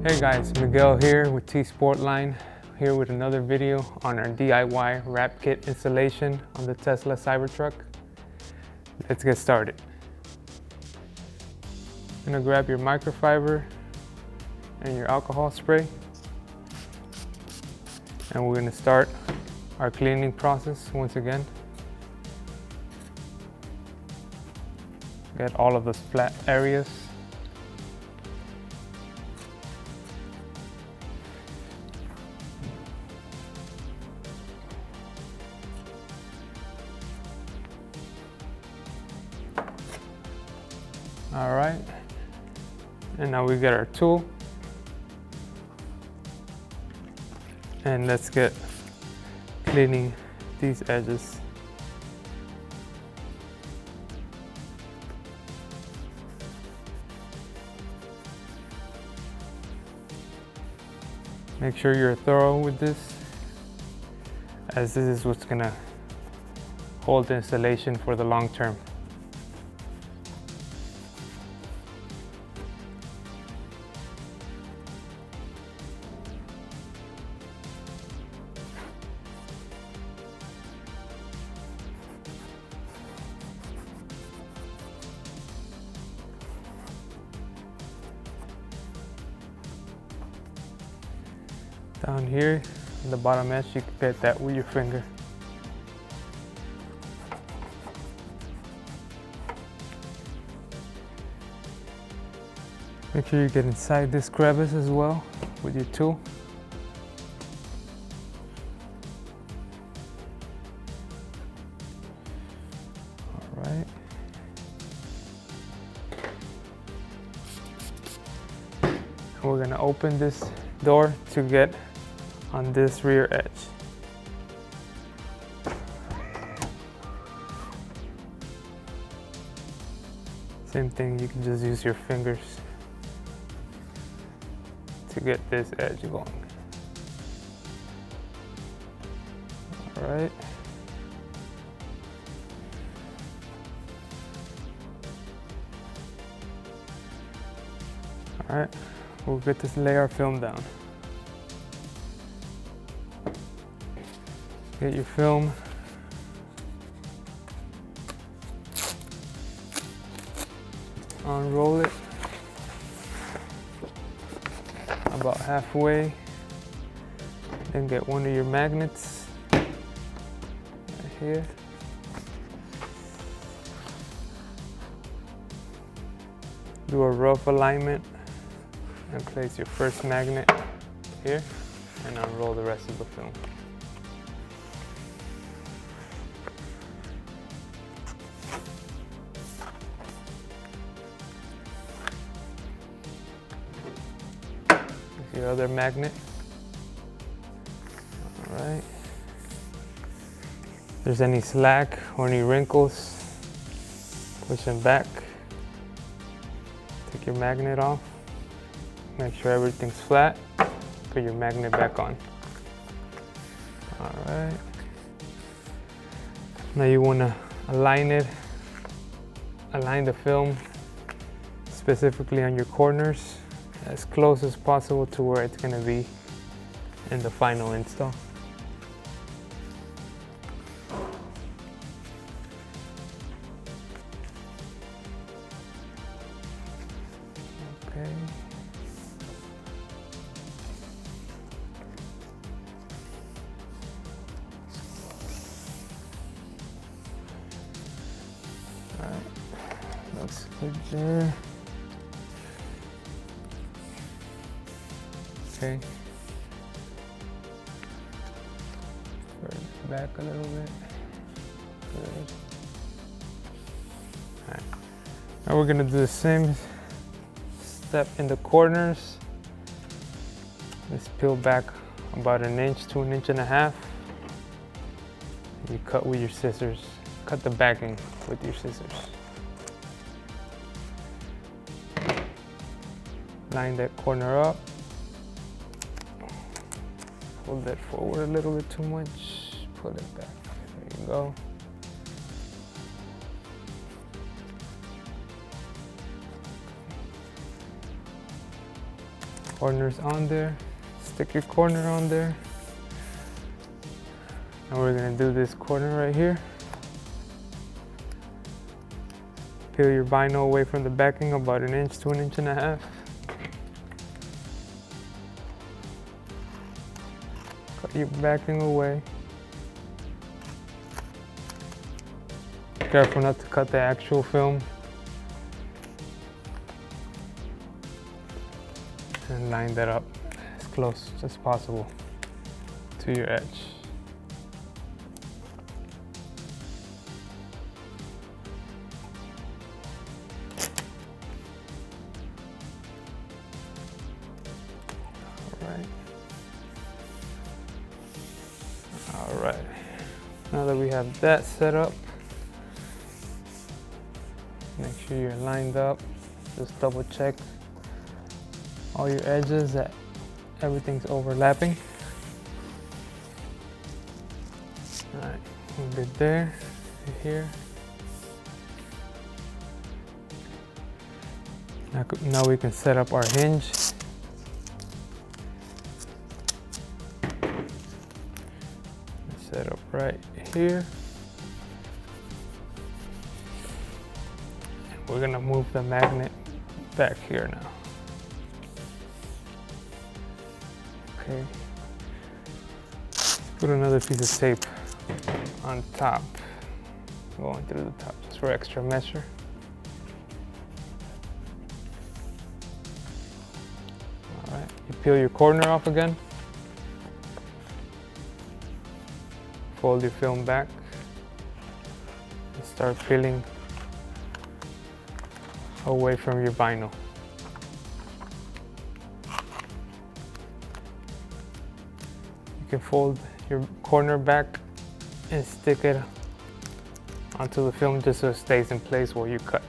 Hey guys, Miguel here with tsportline, here with another video on our DIY wrap kit installation on the Tesla Cybertruck. Let's get started. You're gonna grab your microfiber and your alcohol spray, and we're gonna start our cleaning process once again. Get all of those flat areas. All right, and now we get our tool, and let's get cleaning these edges. Make sure you're thorough with this, as this is what's gonna hold the installation for the long term. Down here, in the bottom edge, you can get that with your finger. Make sure you get inside this crevice as well with your tool. All right. And we're gonna open this door to get on this rear edge. Same thing, you can just use your fingers to get this edge going. All right. All right, we'll get this layer film down. Get your film. Unroll it about halfway. Then get one of your magnets right here. Do a rough alignment and place your first magnet here and unroll the rest of the film. Your other magnet. All right. If there's any slack or any wrinkles, push them back. Take your magnet off. Make sure everything's flat. Put your magnet back on. All right. Now you want to align it. Align the film specifically on your corners, as close as possible to where it's going to be in the final install. Okay. All right, looks good there. Okay. Back a little bit. Good. All right. Now we're gonna do the same step in the corners. Let's peel back about 1 inch to 1.5 inches. You cut with your scissors. Cut the backing with your scissors. Line that corner up. Pull that forward a little bit too much. Pull it back. There you go. Corners on there. Stick your corner on there. And we're gonna do this corner right here. Peel your vinyl away from the backing about 1 inch to 1.5 inches. Cut your backing away. Careful not to cut the actual film. And line that up as close as possible to your edge. All right. Now that we have that set up, make sure you're lined up. Just double check all your edges that everything's overlapping. All right, we're good there, here. Now we can set up our hinge. Set up right here. And we're gonna move the magnet back here now. Okay. Put another piece of tape on top, going through the top just for extra measure. All right, you peel your corner off again. Fold your film back and start peeling away from your vinyl. You can fold your corner back and stick it onto the film just so it stays in place while you cut.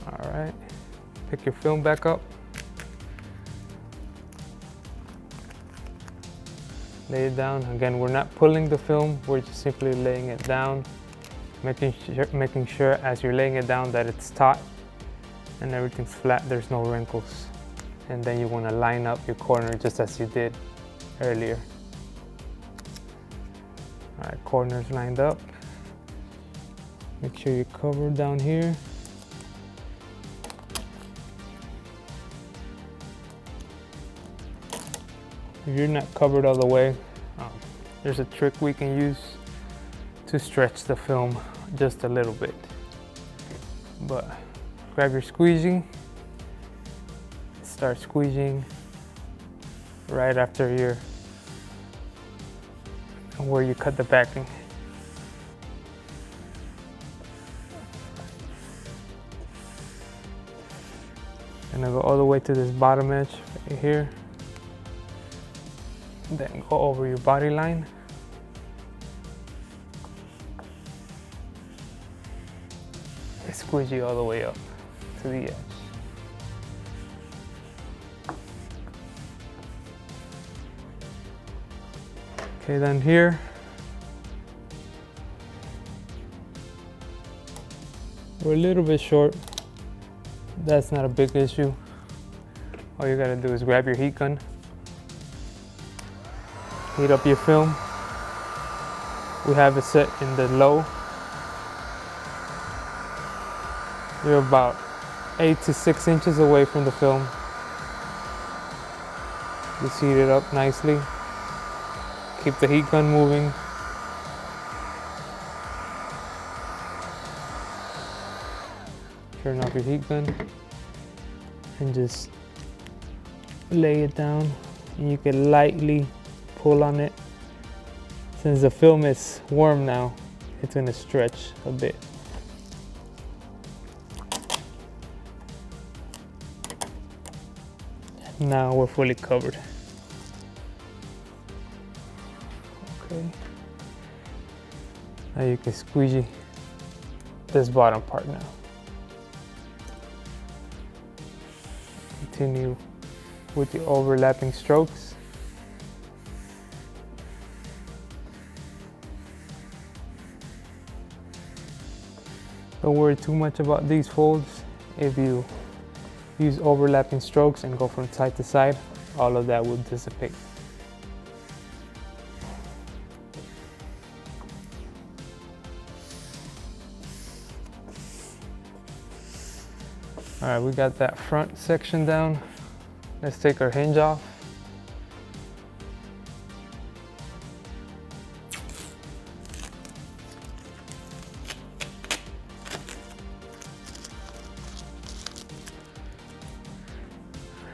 All right, pick your film back up. Lay it down. Again, we're not pulling the film, we're just simply laying it down, making sure as you're laying it down that it's taut and everything's flat, there's no wrinkles. And then you want to line up your corner just as you did earlier. All right, corners lined up. Make sure you cover down here. If you're not covered all the way, there's a trick we can use to stretch the film just a little bit. But grab your squeegee, start squeegeeing right after where you cut the backing. Gonna go all the way to this bottom edge right here. Then go over your body line. And squeegee all the way up to the edge. Okay, then here, we're a little bit short. That's not a big issue. All you gotta do is grab your heat gun. Heat up your film. We have it set in the low. You're about 8 to 6 inches away from the film. Just heat it up nicely. Keep the heat gun moving. Turn off your heat gun and just lay it down. And you can lightly pull on it. Since the film is warm now, it's gonna stretch a bit. Now we're fully covered. Okay. Now you can squeegee this bottom part now. Continue with the overlapping strokes. Don't worry too much about these folds. If you use overlapping strokes and go from side to side, all of that will dissipate. All right, we got that front section down. Let's take our hinge off.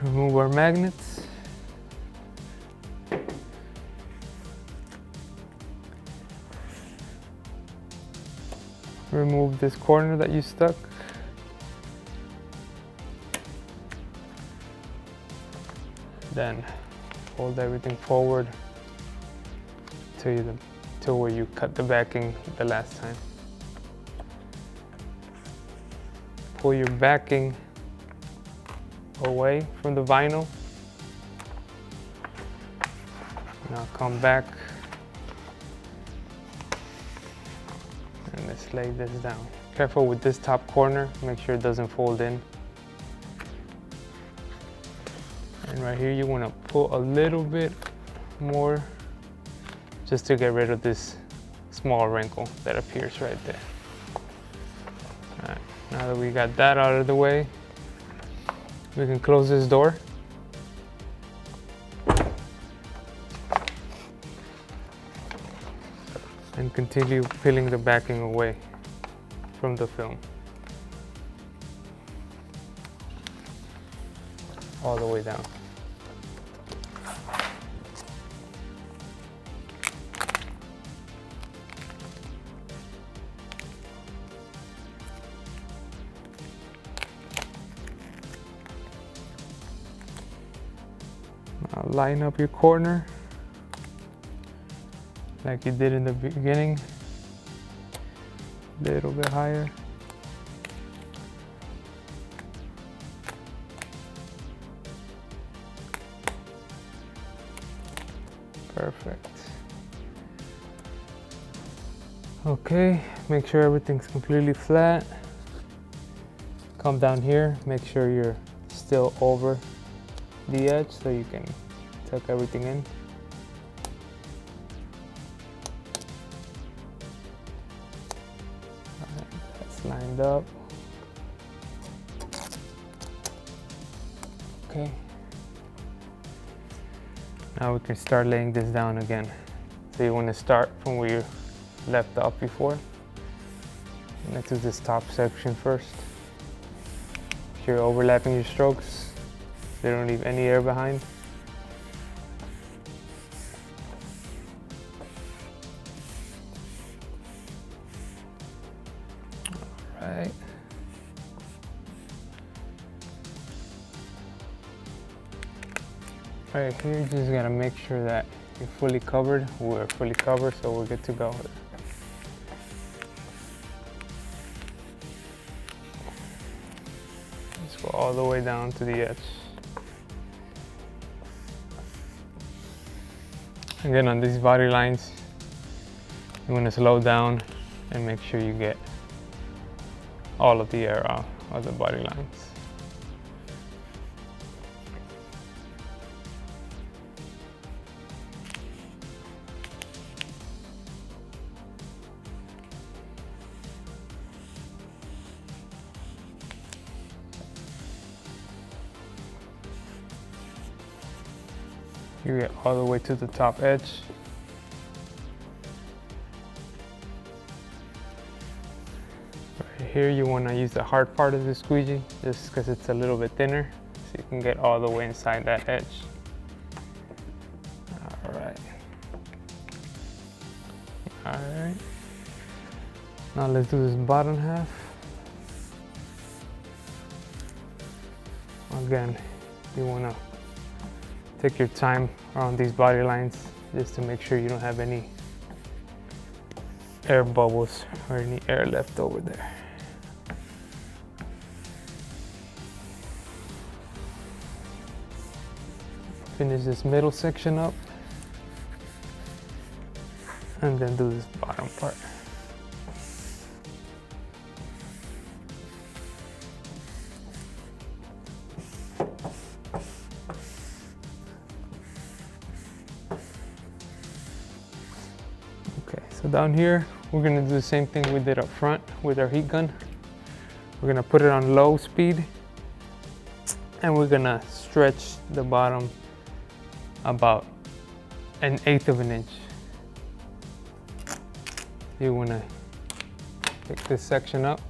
Remove our magnets. Remove this corner that you stuck. Then fold everything forward to where you cut the backing the last time. Pull your backing away from the vinyl. Now come back and let's lay this down. Careful with this top corner, make sure it doesn't fold in. And right here you want to pull a little bit more just to get rid of this small wrinkle that appears right there. All right, now that we got that out of the way, we can close this door. And continue peeling the backing away from the film. All the way down. Now line up your corner like you did in the beginning, a little bit higher. Perfect. Okay, make sure everything's completely flat. Come down here, make sure you're still over the edge so you can tuck everything in. Alright, that's lined up. Okay. Now we can start laying this down again. So you want to start from where you left off before. Let's do this top section first. If you're overlapping your strokes, they don't leave any air behind. All right. Right here, you just gotta make sure that you're fully covered. We're fully covered, so we're good to go. Let's go all the way down to the edge. Again, on these body lines, you want to slow down and make sure you get all of the air out of the body lines. You get all the way to the top edge. Right here you want to use the hard part of the squeegee just because it's a little bit thinner, so you can get all the way inside that edge. Alright. Alright. Now let's do this bottom half. Again, you want to take your time around these body lines just to make sure you don't have any air bubbles or any air left over there. Finish this middle section up and then do this bottom part. So down here, we're gonna do the same thing we did up front with our heat gun. We're gonna put it on low speed and we're gonna stretch the bottom about 1/8 of an inch. You wanna pick this section up,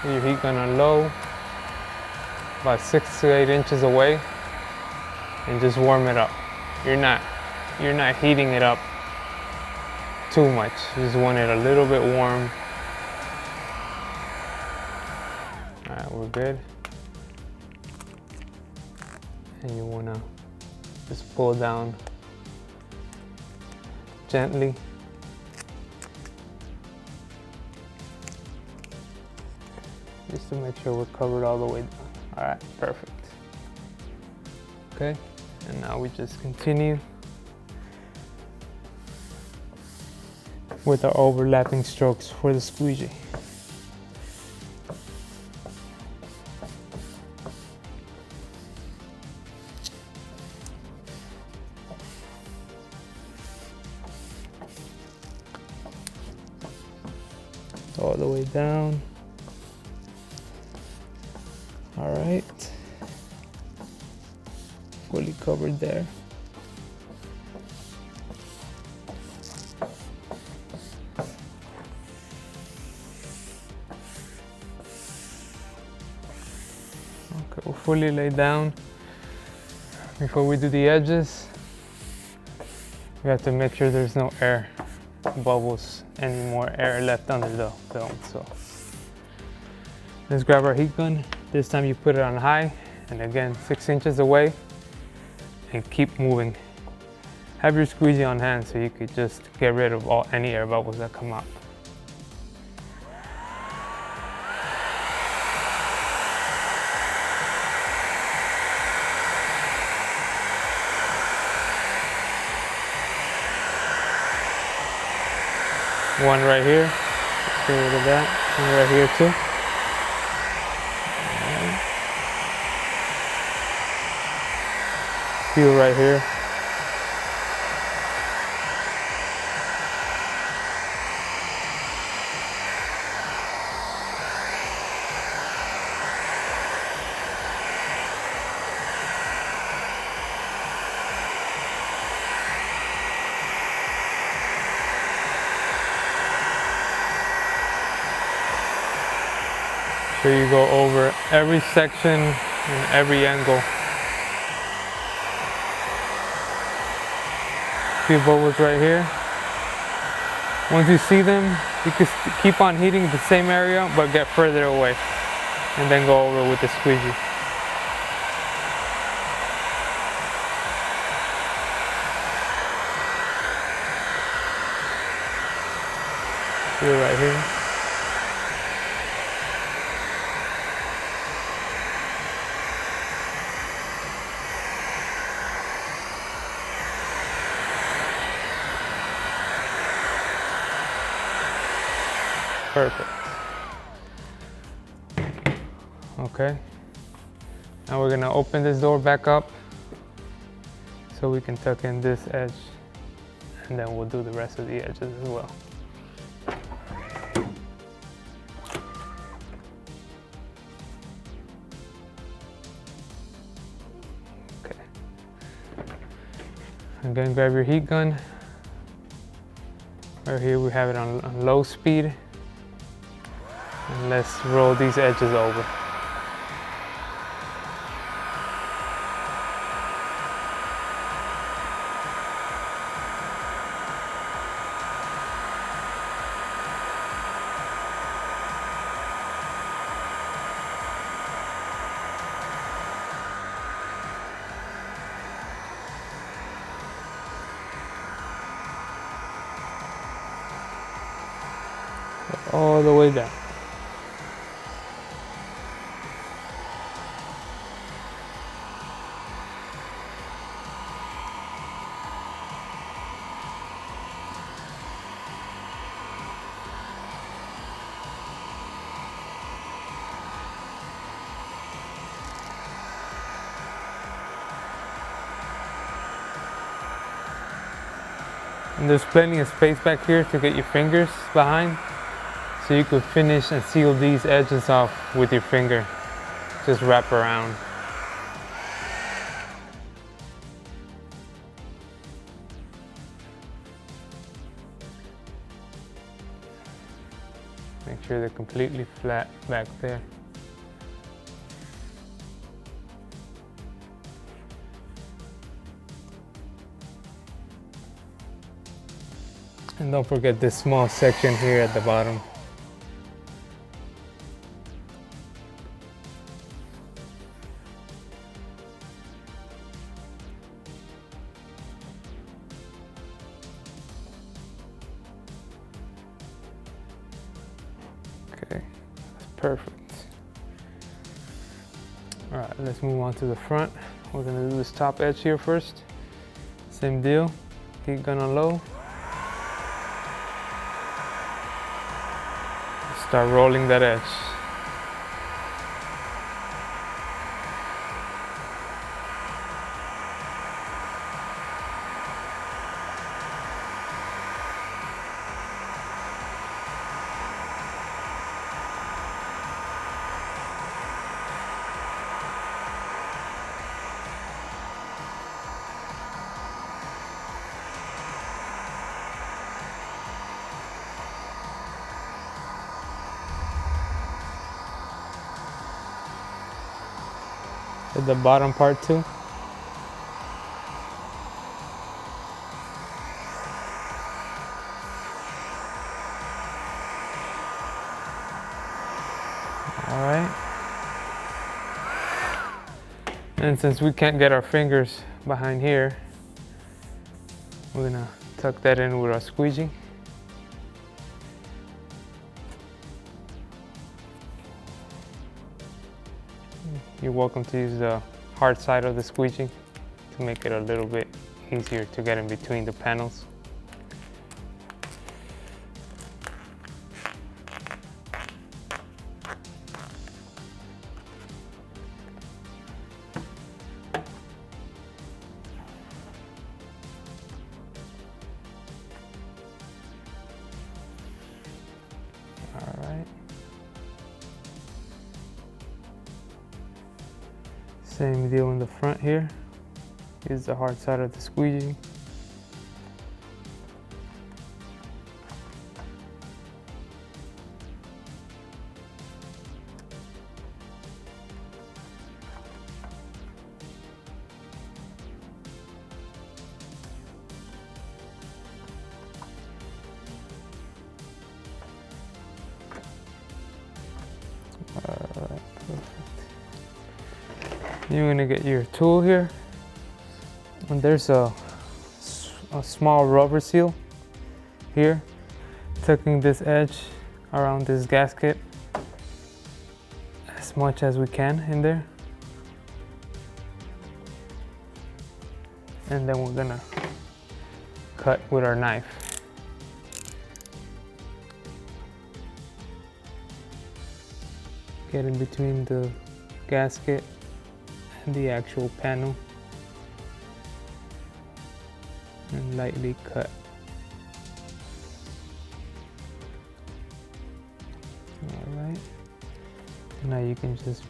put your heat gun on low, about 6 to 8 inches away, and just warm it up. You're not heating it up too much. You just want it a little bit warm. All right, we're good. And you wanna just pull down gently. Just to make sure we're covered all the way down. All right, perfect. Okay, and now we just continue with our overlapping strokes for the squeegee. All the way down. All right, fully covered there. Okay, we're fully laid down. Before we do the edges, we have to make sure there's no air bubbles, any more air left under the film. So let's grab our heat gun. This time you put it on high, and again 6 inches away, and keep moving. Have your squeegee on hand so you could just get rid of any air bubbles that come out. One right here, get rid of that. One right here too. Few right here. So you go over every section and every angle. Few bubbles right here. Once you see them, you can keep on heating the same area, but get further away, and then go over with the squeegee. Few right here. Perfect. Okay. Now we're gonna open this door back up so we can tuck in this edge, and then we'll do the rest of the edges as well. Okay. Again, grab your heat gun. Right here we have it on low speed. And let's roll these edges over. All the way down. And there's plenty of space back here to get your fingers behind, so you could finish and seal these edges off with your finger. Just wrap around. Make sure they're completely flat back there. And don't forget this small section here at the bottom. Okay, that's perfect. All right, let's move on to the front. We're gonna do this top edge here first. Same deal, heat gun on low. Start rolling that edge. At the bottom part too. All right. And since we can't get our fingers behind here, we're gonna tuck that in with our squeegee. You're welcome to use the hard side of the squeegee to make it a little bit easier to get in between the panels. All right. Same deal in the front here. Use the hard side of the squeegee. Alright, perfect. You're gonna get your tool here, and there's a small rubber seal here, tucking this edge around this gasket as much as we can in there. And then we're gonna cut with our knife. Get in between the gasket and the actual panel and lightly cut. Alright, now you can just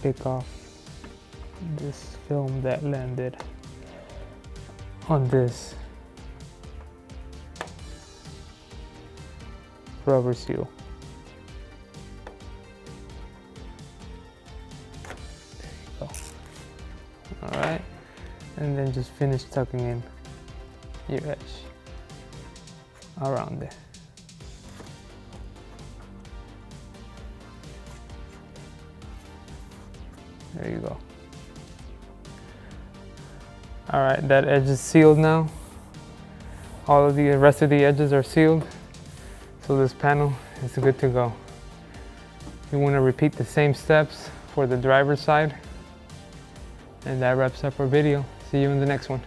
pick off this film that landed on this rubber seal. Alright, and then just finish tucking in your edge around there. There you go. Alright, that edge is sealed now. All of the rest of the edges are sealed, so this panel is good to go. You want to repeat the same steps for the driver's side. And that wraps up our video. See you in the next one.